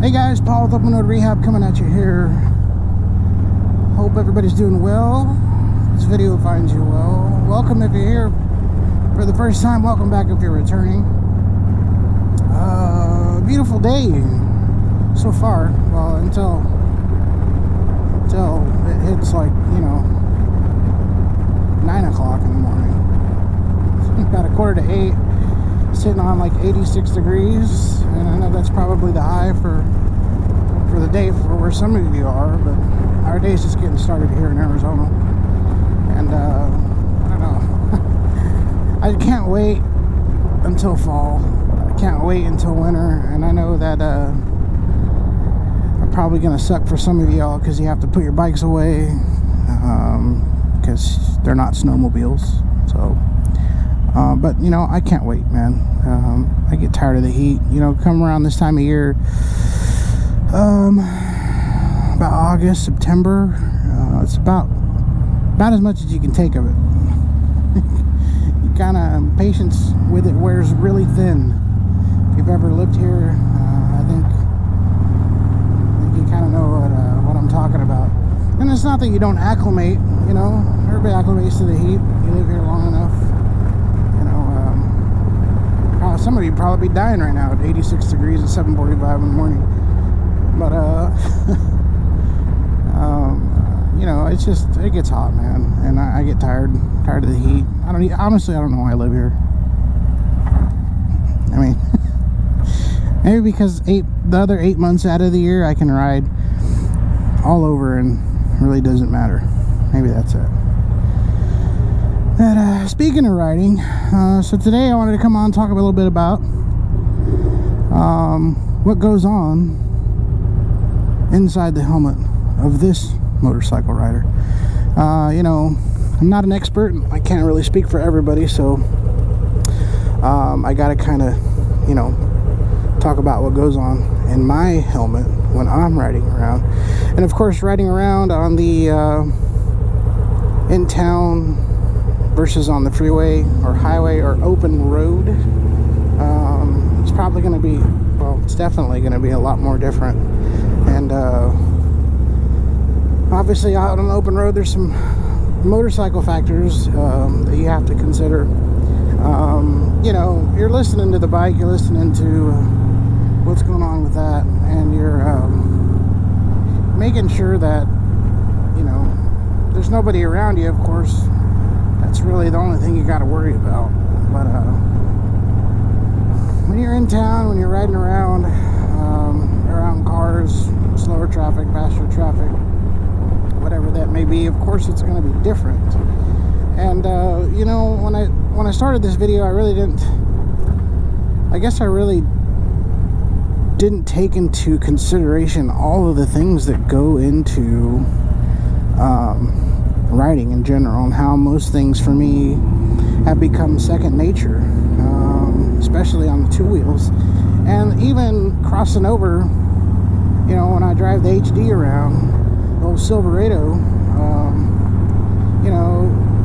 Hey guys, Paul with Open Road Rehab coming at you here. Hope everybody's doing well. This video finds you well. Welcome if you're here for the first time. Welcome back if you're returning. Beautiful day so far. Well, until it hits like, 9 o'clock in the morning. About 7:45, sitting on like 86 degrees, and I know that's probably the high for the day for where some of you are, but our day's just getting started here in Arizona. And I don't know. I can't wait until fall. I can't wait until winter, and I know that I'm probably gonna suck for some of y'all because you have to put your bikes away because they're not snowmobiles. So but I can't wait, man. I get tired of the heat. Come around this time of year, about August, September, it's about as much as you can take of it. You kind of, patience with it wears really thin. If you've ever lived here, I think you kind of know what I'm talking about. And it's not that you don't acclimate, everybody acclimates to the heat. You live here long enough. Some of you probably be dying right now at 86 degrees at 7:45 in the morning. But it gets hot, man, and I get tired of the heat. Honestly, I don't know why I live here. I mean, maybe because the other 8 months out of the year I can ride all over and it really doesn't matter. Maybe that's it. But speaking of riding, so today I wanted to come on and talk a little bit about what goes on inside the helmet of this motorcycle rider. I'm not an expert. I can't really speak for everybody, so I gotta kind of, talk about what goes on in my helmet when I'm riding around. And of course, riding around on the in town versus on the freeway or highway or open road, it's probably going to be, it's definitely going to be a lot more different. And obviously out on an open road, there's some motorcycle factors that you have to consider. You're listening to the bike, you're listening to what's going on with that, and you're making sure that there's nobody around you. Of course, that's really the only thing you got to worry about. But when you're in town, when you're riding around cars, slower traffic, faster traffic, whatever that may be, of course it's going to be different. And when I started this video, I really didn't take into consideration all of the things that go into riding in general, and how most things for me have become second nature, especially on the two wheels. And even crossing over, when I drive the HD around, the old Silverado,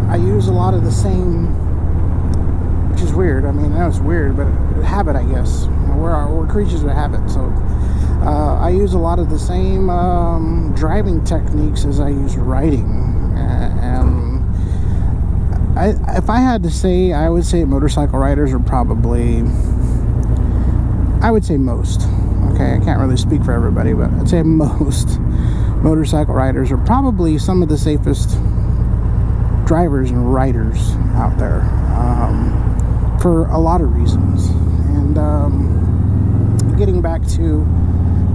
I use a lot of the same, which is weird. I know it's weird, but habit, I guess. We're creatures of habit, so I use a lot of the same driving techniques as I use riding. And if I had to say, I would say motorcycle riders are probably, I would say most, okay, I can't really speak for everybody, but I'd say most motorcycle riders are probably some of the safest drivers and riders out there, for a lot of reasons. And getting back to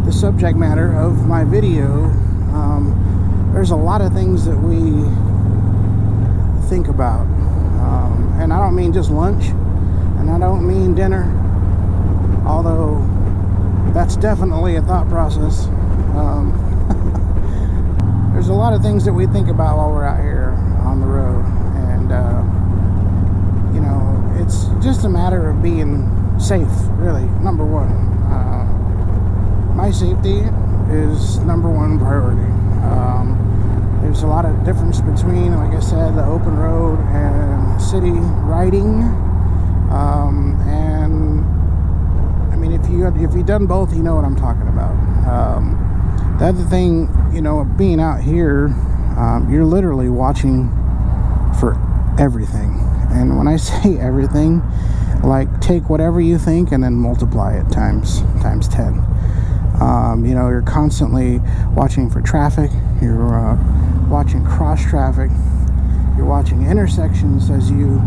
the subject matter of my video, there's a lot of things that we think about, and I don't mean just lunch, and I don't mean dinner, although that's definitely a thought process. There's a lot of things that we think about while we're out here on the road, and it's just a matter of being safe, really. Number one, my safety is number one priority. There's a lot of difference between, like I said, the open road and city riding, and mean, if you've done both, you know what I'm talking about. The other thing, you know, being out here, you're literally watching for everything. And when I say everything, like, take whatever you think and then multiply it times 10. You know, you're constantly watching for traffic. You're watching cross traffic. You're watching intersections as you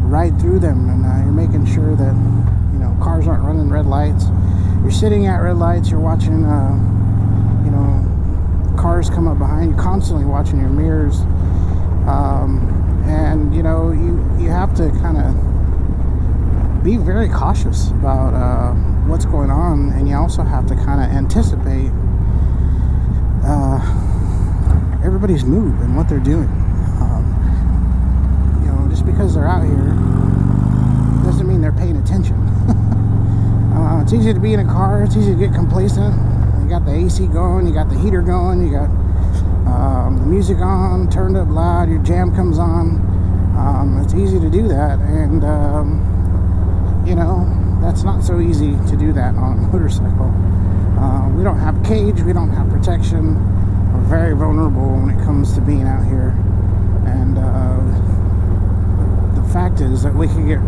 ride through them, and you're making sure that, you know, cars aren't running red lights. You're sitting at red lights. You're watching, you know, cars come up behind you. Constantly watching your mirrors, and you know, you have to kind of be very cautious about what's going on, and you also have to kind of anticipate everybody's move and what they're doing. You know, just because they're out here doesn't mean they're paying attention. It's easy to be in a car. It's easy to get complacent. You got the AC going, you got the heater going, you got the music on, turned up loud, your jam comes on. It's easy to do that, and you know, that's not so easy to do that on a motorcycle. We don't have cage, we don't have protection. We're very vulnerable when it comes to being out here, and the fact is that we can get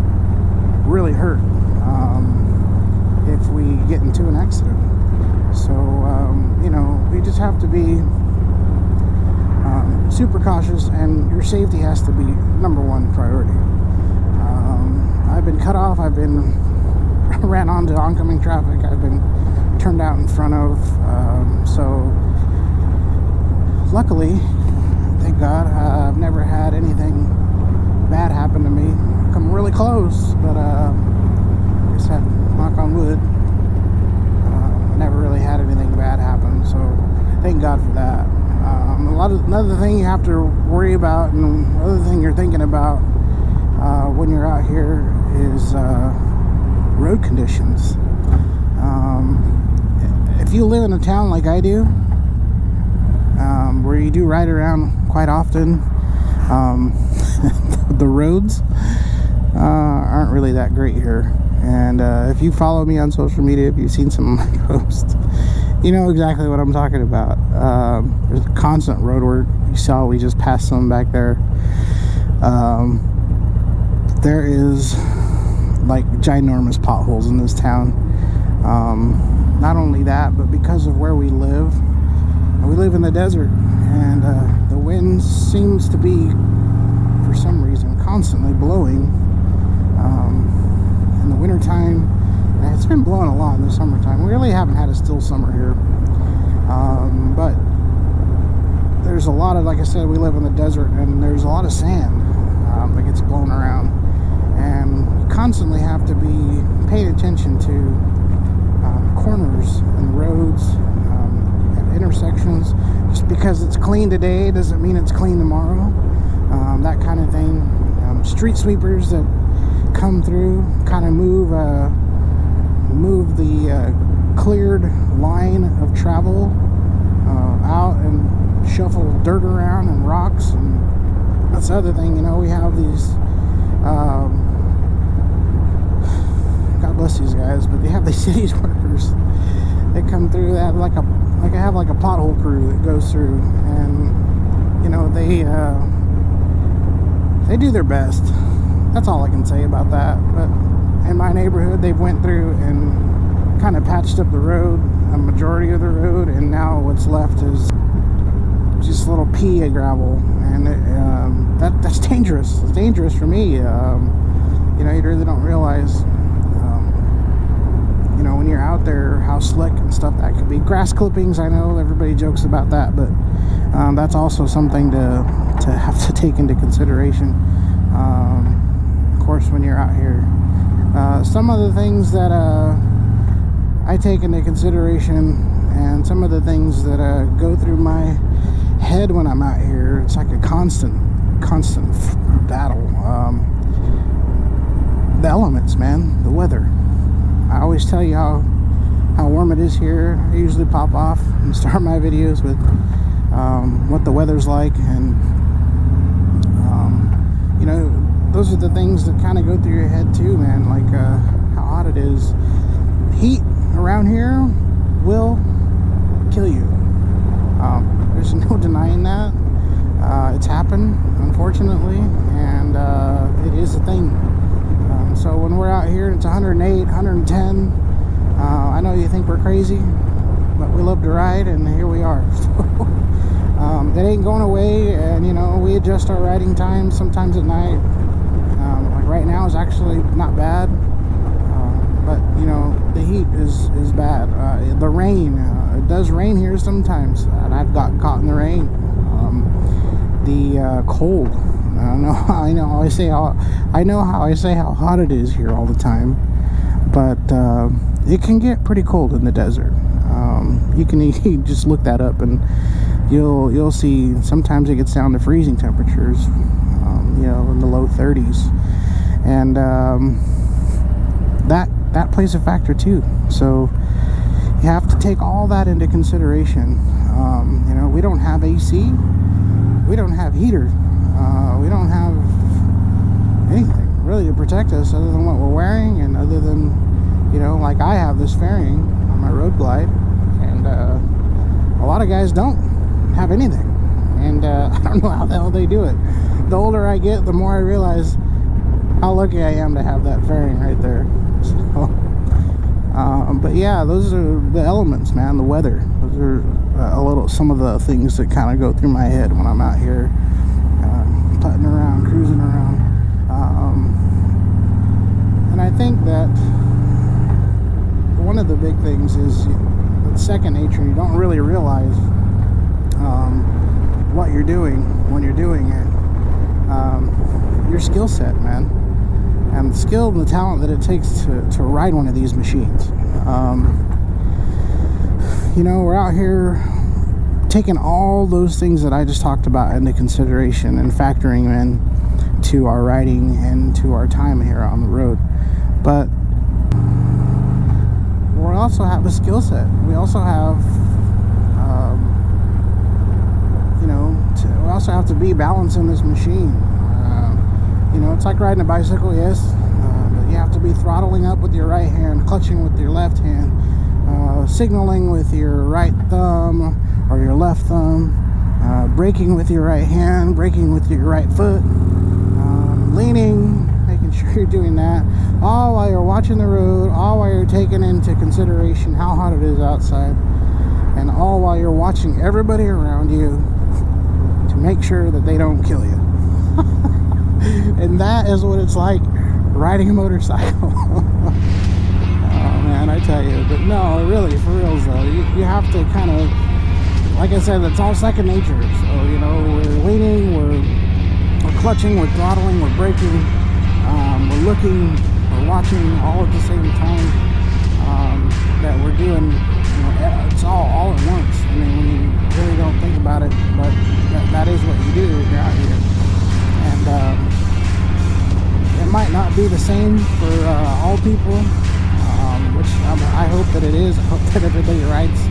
really hurt if we get into an accident. So you know, we just have to be super cautious, and your safety has to be number one priority. I've been cut off, I've been ran onto oncoming traffic, I've been turned out in front of, so luckily, thank God, I've never had anything bad happen to me. Come really close, but I just had, knock on wood, never really had anything bad happen, so thank God for that. Another thing you have to worry about, and another thing you're thinking about when you're out here is road conditions. If you live in a town like I do, where you do ride around quite often, the roads aren't really that great here. And if you follow me on social media, if you've seen some of my posts, you know exactly what I'm talking about. There's constant road work. You saw we just passed some back there. There is like ginormous potholes in this town. Not only that, but because of where we live in the desert, and the wind seems to be, for some reason, constantly blowing in the wintertime. It's been blowing a lot in the summertime. We really haven't had a still summer here, but there's a lot of, like I said, we live in the desert, and there's a lot of sand that gets blown around, and you constantly have to be paying attention to corners and roads and intersections. Just because it's clean today doesn't mean it's clean tomorrow. That kind of thing. Street sweepers that come through kind of move the cleared line of travel out and shuffle dirt around and rocks, and that's the other thing. You know, we have these God bless these guys, but they have these cities workers that come through that like I have like a pothole crew that goes through, and you know, they do their best. That's all I can say about that. But in my neighborhood, they went through and kind of patched up the road, a majority of the road, and now what's left is just a little pea of gravel, and that's dangerous. It's dangerous for me. You know, you really don't realize, you know, when you're out there, how slick and stuff that could be. Grass clippings, I know everybody jokes about that, but that's also something to have to take into consideration. Of course, when you're out here, some of the things that I take into consideration, and some of the things that go through my head when I'm out here, it's like a constant battle. The elements, man, the weather. I always tell you how warm it is here. I usually pop off and start my videos with what the weather's like, and those are the things that kind of go through your head too, man. Like how hot it is, heat around here will kill you. There's no denying that. It's happened, unfortunately, and it is a thing. So when we're out here, it's 108, 110. I know you think we're crazy, but we love to ride, and here we are. So, it ain't going away, and you know, we adjust our riding times sometimes at night. Like right now is actually not bad, but you know, the heat is bad. The rain, it does rain here sometimes, and I've got caught in the rain. The cold, I know how I say how hot it is here all the time, but it can get pretty cold in the desert. You can just look that up, and you'll see sometimes it gets down to freezing temperatures, you know, in the low 30s, and that plays a factor too. So you have to take all that into consideration. You know, we don't have AC, we don't have heater, we don't have anything really to protect us other than what we're wearing, and other than, you know, like I have this fairing on my road glide, and a lot of guys don't have anything, and I don't know how the hell they do it. The older I get, the more I realize how lucky I am to have that fairing right there. So, but yeah, those are the elements, man. The weather, those are some of the things that kind of go through my head when I'm out here putting around, cruising around. And I think that one of the big things is it's second nature. You don't really realize what you're doing when you're doing it. Your skill set, man, and the skill and the talent that it takes to ride one of these machines. You know, we're out here taking all those things that I just talked about into consideration and factoring in to our riding and to our time here on the road. But we also have a skill set. We also have, you know, we also have to be balancing this machine. You know, it's like riding a bicycle, yes, but you have to be throttling up with your right hand, clutching with your left hand, signaling with your right thumb or your left thumb, braking with your right hand, braking with your right foot, leaning, making sure you're doing that, all while you're watching the road, all while you're taking into consideration how hot it is outside, and all while you're watching everybody around you to make sure that they don't kill you. And that is what it's like riding a motorcycle. Oh man, I tell you. But no, really, for reals though, you have to kind of, like I said, it's all second nature. So, you know, we're leaning, we're clutching, we're throttling, we're braking, we're looking, we're watching all at the same time. That we're doing, you know, it's all at once. I mean, when you really don't think about it, but that is what you do when you're out here. And it might not be the same for all people, which I hope that it is. I hope that everybody rides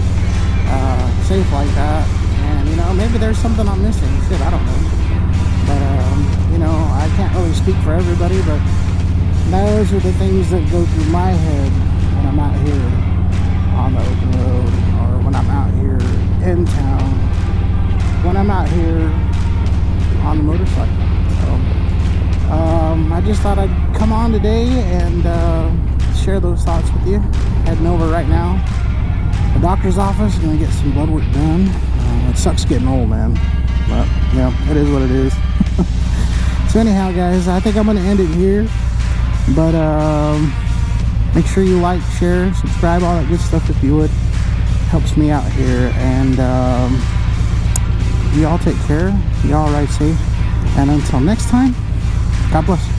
safe like that. And, you know, maybe there's something I'm missing. Shit, I don't know. But, you know, I can't really speak for everybody, but those are the things that go through my head when I'm out here on the open road, or when I'm out here in town, when I'm out here on the motorcycle. So, I just thought I'd come on today and share those thoughts with you. Heading over right now, the doctor's office, gonna get some blood work done. It sucks getting old, man, but yeah, it is what it is. So anyhow, guys, I think I'm gonna end it here, but make sure you like, share, subscribe, all that good stuff if you would. Helps me out here. And y'all take care, y'all ride safe, and until next time, God bless.